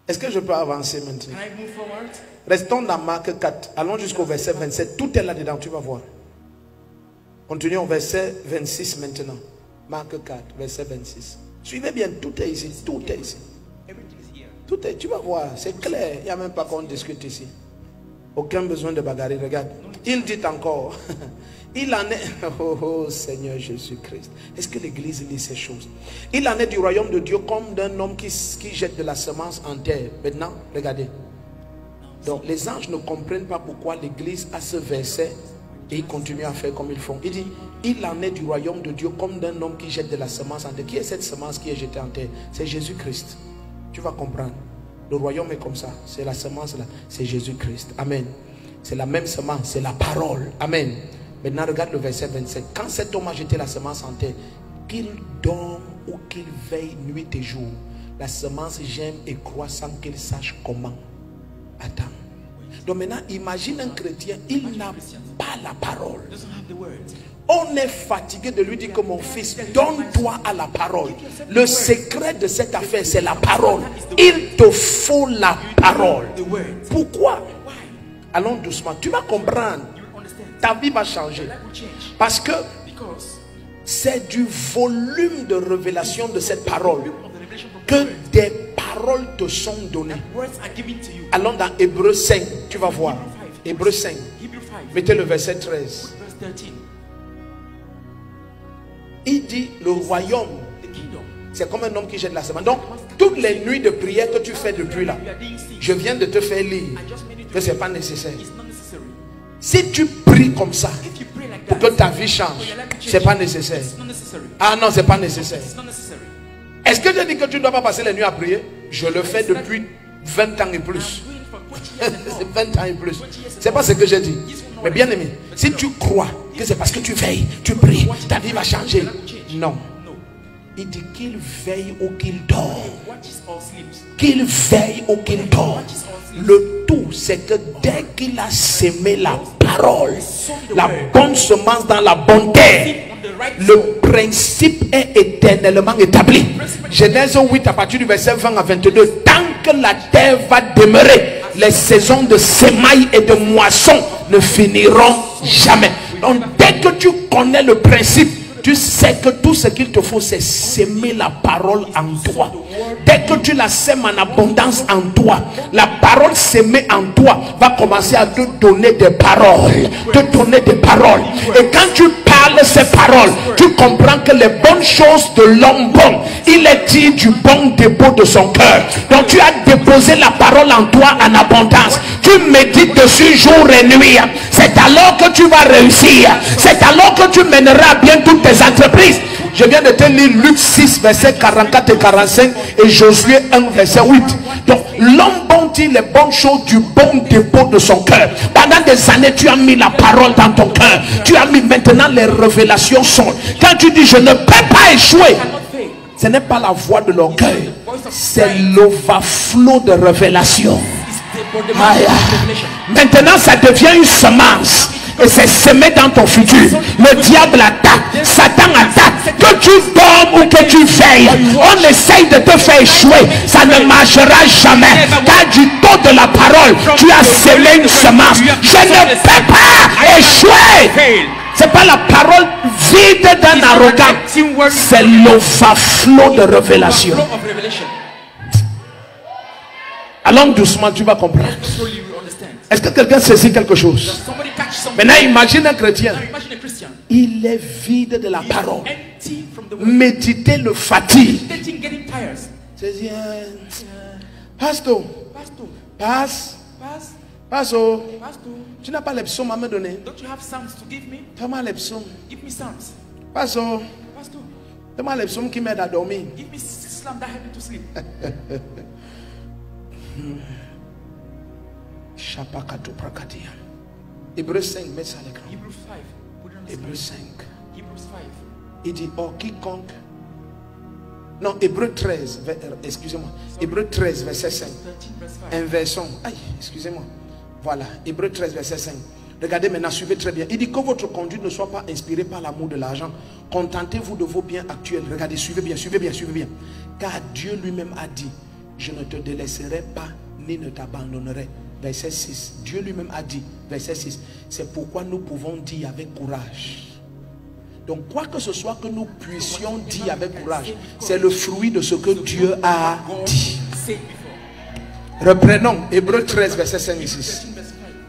Est-ce que je peux avancer maintenant? Restons dans Marc 4. Allons jusqu'au verset 27. Tout est là-dedans, tu vas voir. Continuons au verset 26 maintenant. Marc 4, verset 26. Suivez bien, tout est ici. Tout est ici. Tout est, tu vas voir, c'est clair. Il n'y a même pas qu'on discute ici. Aucun besoin de bagarrer. Regarde. Il dit encore. Il en est, oh Seigneur Jésus-Christ. Est-ce que l'église lit ces choses? Il en est du royaume de Dieu comme d'un homme qui jette de la semence en terre. Maintenant, regardez. Donc les anges ne comprennent pas pourquoi l'église a ce verset et ils continuent à faire comme ils font. Il dit, il en est du royaume de Dieu comme d'un homme qui jette de la semence en terre. Qui est cette semence qui est jetée en terre? C'est Jésus-Christ. Tu vas comprendre. Le royaume est comme ça. C'est la semence là. C'est Jésus-Christ. Amen. C'est la même semence. C'est la parole. Amen. Maintenant, regarde le verset 27. Quand cet homme a jeté la semence en terre, qu'il dorme ou qu'il veille nuit et jour, la semence germe et croît sans qu'il sache comment. Attends. Donc maintenant, imagine un chrétien, il n'a pas la parole. On est fatigué de lui dire que mon fils, donne-toi à la parole. Le secret de cette affaire, c'est la parole. Il te faut la parole. Pourquoi? Allons doucement. Tu vas comprendre. Ta vie va changer. Parce que c'est du volume de révélation de cette parole que des paroles te sont données. Allons dans Hébreux 5. Tu vas voir. Hébreux 5. Mettez le verset 13. Il dit le royaume, c'est comme un homme qui jette la semence. Donc toutes les nuits de prière que tu fais depuis là, je viens de te faire lire que ce n'est pas nécessaire. Si tu pries comme ça pour que ta vie change, ce n'est pas nécessaire. Ah non, ce n'est pas nécessaire. Est-ce que je dis que tu ne dois pas passer les nuits à prier? Je le fais depuis 20 ans et plus. 20 ans et plus. C'est pas ce que j'ai dit. Mais bien aimé, si tu crois que c'est parce que tu veilles, tu pries, ta vie va changer. Non. Il dit qu'il veille ou qu'il dort. Qu'il veille ou qu'il dort. Le tout, c'est que dès qu'il a sémé la parole, la bonne semence dans la bonne terre, le principe est éternellement établi. Genèse 8 à partir du verset 20 à 22. Tant que la terre va demeurer, les saisons de semailles et de moissons ne finiront jamais. Donc dès que tu connais le principe, tu sais que tout ce qu'il te faut, c'est s'aimer la parole en toi. Dès que tu la sèmes en abondance en toi, la parole s'aimer en toi va commencer à te donner des paroles. Te donner des paroles. Et quand tu parles ces paroles, tu comprends que les bonnes choses de l'homme bon, il est dit du bon dépôt de son cœur. Donc tu as déposé la parole en toi en abondance. Tu médites dessus jour et nuit. C'est alors que tu vas réussir. C'est alors que tu mèneras bien toutes tes entreprises. Je viens de te lire Luc 6 verset 44 et 45 et Josué 1 verset 8. Donc l'homme bon dit les bonnes choses du bon dépôt de son cœur. Pendant des années tu as mis la parole dans ton cœur. Tu as mis, maintenant les révélations sont. Quand tu dis je ne peux pas échouer, ce n'est pas la voix de l'orgueil, c'est l'overflow de révélation. Maintenant ça devient une semence et c'est semé dans ton futur. Le diable attaque, Satan attaque. Que tu dormes ou que tu veilles, on essaye de te faire échouer, ça ne marchera jamais. Car du taux de la parole, tu as semé une semence. Je ne peux pas échouer. C'est pas la parole vide d'un arrogant, c'est l'overflow de révélation. Allons doucement, tu vas comprendre. Est-ce que quelqu'un saisit quelque chose? Maintenant imagine un chrétien, il est vide de la parole. Méditer le fatigue. Pasteur, Pasteur, tu n'as pas les psaumes à me donner? Donne-moi les psaumes. Pasteur, donne-moi les psaumes qui m'aident à dormir. Hébreux 5, mets ça à l'écran. Hébreux 5. Il dit, oh quiconque. Non, Hébreux 13, excusez-moi. Hébreux 13, verset 5. Inversons. Aïe, excusez-moi. Voilà, Hébreux 13, verset 5. Regardez maintenant, suivez très bien. Il dit que votre conduite ne soit pas inspirée par l'amour de l'argent. Contentez-vous de vos biens actuels. Regardez, suivez bien, suivez bien, suivez bien. Car Dieu lui-même a dit, je ne te délaisserai pas ni ne t'abandonnerai. Verset 6. Dieu lui-même a dit, verset 6. C'est pourquoi nous pouvons dire avec courage. Donc quoi que ce soit que nous puissions dire avec courage, c'est le fruit de ce que Dieu a dit. Reprenons Hébreux 13, verset 5 et 6.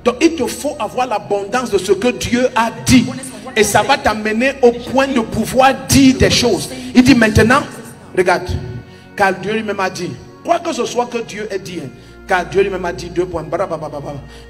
Donc il te faut avoir l'abondance de ce que Dieu a dit. Et ça va t'amener au point de pouvoir dire des choses. Il dit maintenant, regarde, car Dieu lui-même a dit, quoi que ce soit que Dieu ait dit, car Dieu lui-même a dit 2 points.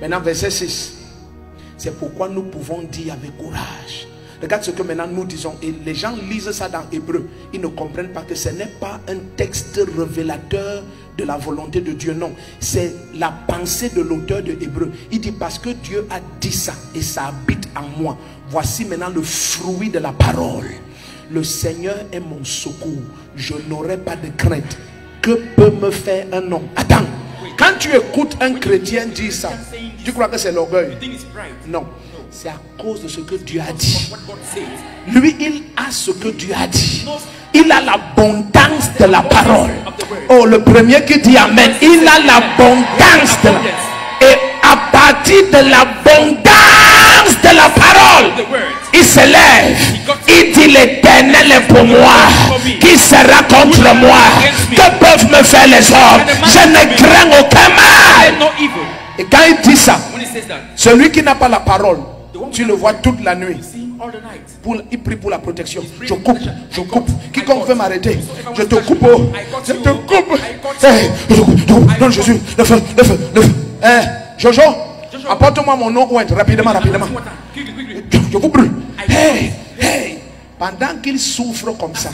Maintenant verset 6. C'est pourquoi nous pouvons dire avec courage. Regarde ce que maintenant nous disons. Et les gens lisent ça dans Hébreu. Ils ne comprennent pas que ce n'est pas un texte révélateur de la volonté de Dieu. Non, c'est la pensée de l'auteur de Hébreu. Il dit parce que Dieu a dit ça et ça habite en moi. Voici maintenant le fruit de la parole. Le Seigneur est mon secours. Je n'aurai pas de crainte. Que peut me faire un homme? Attends. Quand tu écoutes un chrétien dire ça, tu crois que c'est l'orgueil? Non. C'est à cause de ce que Dieu a dit. Lui, il a ce que Dieu a dit. Il a l'abondance de la parole. Oh, le premier qui dit Amen, il a l'abondance de la parole. Et à partir de l'abondance de la parole, il se lève. Il dit l'Éternel est pour moi. Qui sera contre moi? Que peuvent me faire les hommes? Je ne crains aucun mal. Et quand il dit ça, celui qui n'a pas la parole, tu le vois toute la nuit. Il prie pour la protection. Je coupe, je coupe. Quiconque veut m'arrêter, je te coupe. Je te coupe. Hey, non, Jésus, le feu, le feu, le feu. Hey, Jojo, apporte-moi mon nom rapidement, rapidement. Je vous brûle. Hey, hey. Pendant qu'il souffre comme ça,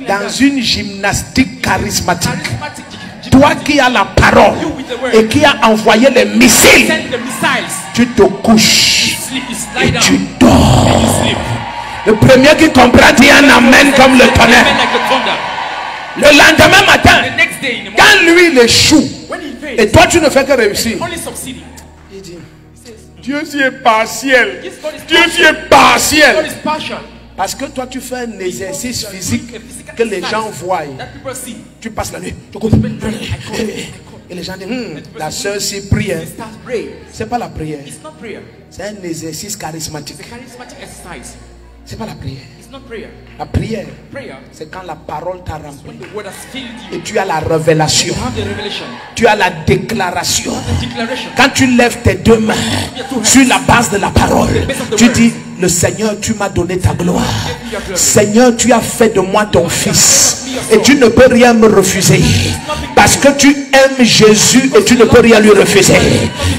dans une gymnastique charismatique, toi qui as la parole et qui as envoyé les missiles, tu te couches et tu dors. Le premier qui comprend dit un amen comme le tonnerre. Le lendemain matin, quand lui il échoue et toi tu ne fais que réussir, il dit Dieu tu es partiel. Dieu tu es partiel. Parce que toi tu fais un exercice physique que les gens voient. Tu passes la nuit, tu coupes. Et les gens disent la soeur s'y prie. C'est pas la prière. C'est un exercice charismatique. C'est pas la prière. La prière, c'est quand la parole t'a rempli et tu as la révélation, tu as la déclaration. Quand tu lèves tes deux mains sur la base de la parole, tu dis le Seigneur, tu m'as donné ta gloire. Seigneur, tu as fait de moi ton fils et tu ne peux rien me refuser parce que tu aimes Jésus et tu ne peux rien lui refuser.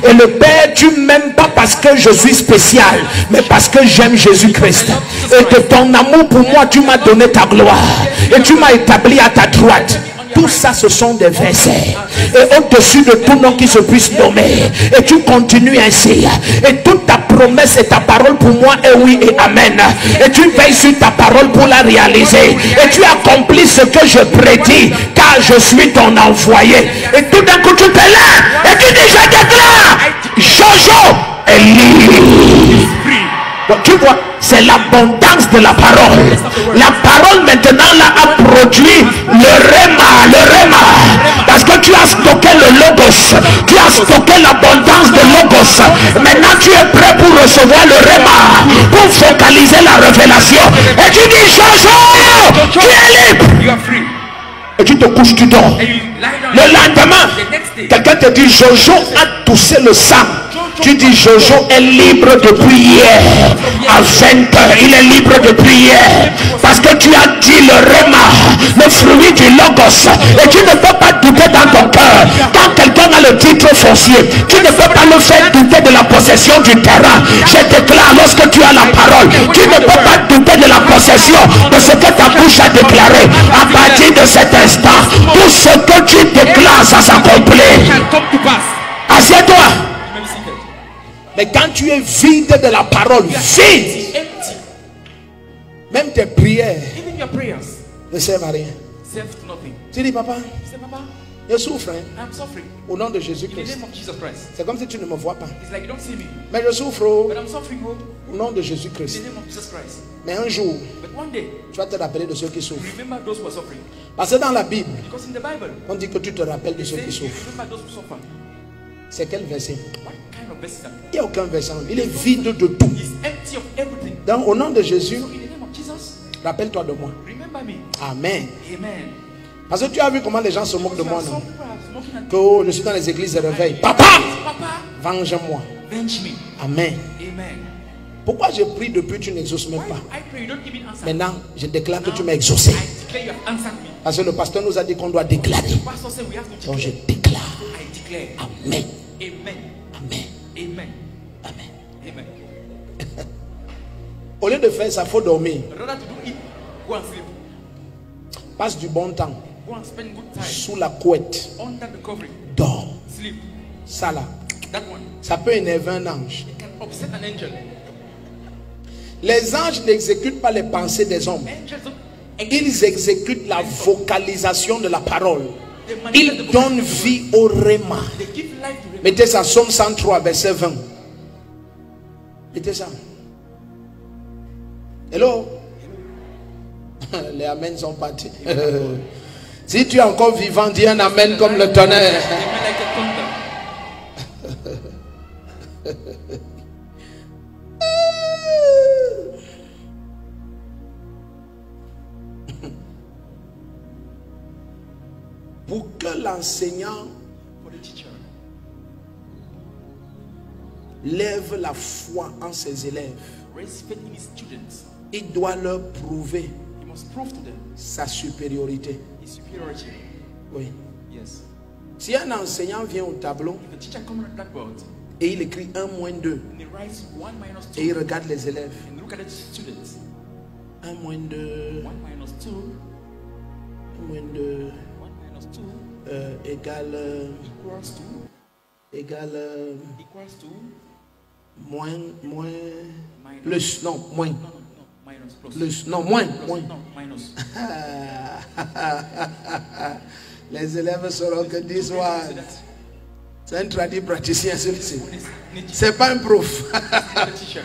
Et le Père, tu m'aimes pas parce que je suis spécial, mais parce que j'aime Jésus-Christ. Et de ton amour pour moi, tu m'as donné ta gloire et tu m'as établi à ta droite. Tout ça, ce sont des versets. Et au-dessus de tout nom qui se puisse nommer. Et tu continues ainsi. Et toute ta promesse et ta parole pour moi est oui et amen. Et tu veilles sur ta parole pour la réaliser. Et tu accomplis ce que je prédis. Car je suis ton envoyé. Et tout d'un coup tu te lèves. Et tu dis je déclare. Jojo est libre. Donc tu vois, c'est l'abondance de la parole. La parole maintenant là a produit le réma. Parce que tu as stocké le logos. Tu as stocké l'abondance de logos. Maintenant tu es prêt pour recevoir le réma. Pour focaliser la révélation. Et tu dis Jojo, tu es libre. Et tu te couches, tu dors. Le lendemain, quelqu'un te dit Jojo a toussé le sang. Tu dis Jojo est libre depuis hier. À 20h, il est libre depuis hier. Parce que tu as dit le réma, le fruit du logos. Et tu ne peux pas douter dans ton cœur. Quand quelqu'un a le titre foncier, tu ne peux pas le faire douter de la possession du terrain. Je déclare, lorsque tu as la parole, tu ne peux pas douter de la possession de ce que ta bouche a déclaré. À partir de cet instant, tout ce que tu déclares, ça s'accomplit. Assieds-toi. Mais quand tu es vide de la parole, vide, même tes prières ne servent à rien. Tu dis papa, Je souffre, hein? I'm suffering. Au nom de In the Jésus-Christ. name of Jesus Christ. C'est comme si tu ne me vois pas. It's like you don't see me. Mais je souffre oh, But I'm suffering, oh, au nom de in Jésus-Christ. the name of Jesus Christ. Mais un jour, But one day, tu vas te rappeler de ceux qui souffrent. remember those who are suffering. Parce que dans la Bible, Because in the Bible, on dit que tu te rappelles de it ceux qui says you souffrent. remember those who suffer. C'est quel verset? What kind of verse is that? Il n'y a aucun verset. Il est vide de tout. He's empty of everything. Donc, au nom de Jésus, So in the name of Jesus, rappelle-toi de moi. remember me. Amen. Amen. Parce que tu as vu comment les gens se moquent de moi, Some non? people are smoking at Que oh, je suis dans les églises de réveil. Papa, Papa, venge-moi. venge me. Amen. Amen. Pourquoi je prie depuis tu n'exauces même Why pas? I pray you don't even answer. Maintenant, je déclare que tu m'as exaucé. I declare you have answered me. Parce que le pasteur nous a dit qu'on doit déclarer. The pastor said we have to Donc je declare. déclare. I declare. Amen. Amen. Amen. Amen. Amen. Amen. Au lieu de faire ça, il faut dormir. But in order to do it, go and sleep. Passe du bon temps Go and spend good time sous la couette. under the covering. Dors. Sleep. Ça là, That one. ça peut énerver un ange. It can upset an angel. Les anges n'exécutent pas les pensées des hommes. Angels don't Ils exécutent la vocalisation de la parole. they manipulate Ils the donnent vie au réma. They give life to them. Mettez ça, Psaume 103, verset 20. Mettez ça. Hello? Les amens sont partis. Si tu es encore vivant, dis un amen comme le tonnerre. Amen like a thunder. Pour que l'enseignant For the teacher lève la foi en ses élèves, raise faith in his students, il doit leur prouver he must prove to them sa supériorité. his superiority. Oui. Yes. Si un enseignant vient au tableau If a teacher comes on the blackboard et il écrit 1 moins 2 and he writes 1 minus 2 et il regarde les élèves, and look at the students, 1 moins 2, 1 minus 2, 1 moins 2 1 minus 2 égale equals to moins minus. plus, non, moins, No, minus plus. plus, non, moins, Plus, moins. no, minus. Les élèves sauront que this one, c'est un traduit praticien celui-ci. C'est pas un prof. The teacher.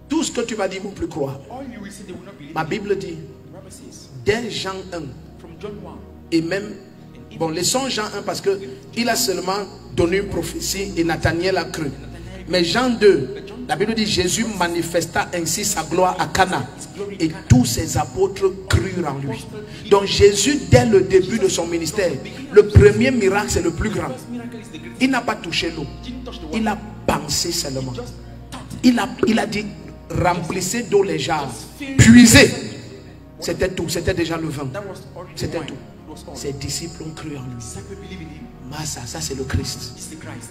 Tout ce que tu vas dire, ils vont plus croire. All you will say they will not believe. Ma Bible dit, The Bible says dès Jean 1, from John 1, et même, bon, laissons Jean 1 parce que il a seulement donné une prophétie et Nathanaël a cru. Mais Jean 2, la Bible dit, Jésus manifesta ainsi sa gloire à Cana et tous ses apôtres crurent en lui. Donc Jésus, dès le début de son ministère, le premier miracle, c'est le plus grand. first miracle is the greatest. Il n'a pas touché l'eau, Didn't touch the il water. a pensé seulement. Just thought. Il a dit, remplissez d'eau les jarres, puisez. C'était tout, c'était déjà le vin. That was all the C'était wine. tout. It was all. Ses disciples ont cru en lui. Disciples believe in him. Massa, ça c'est le Christ. It's the Christ.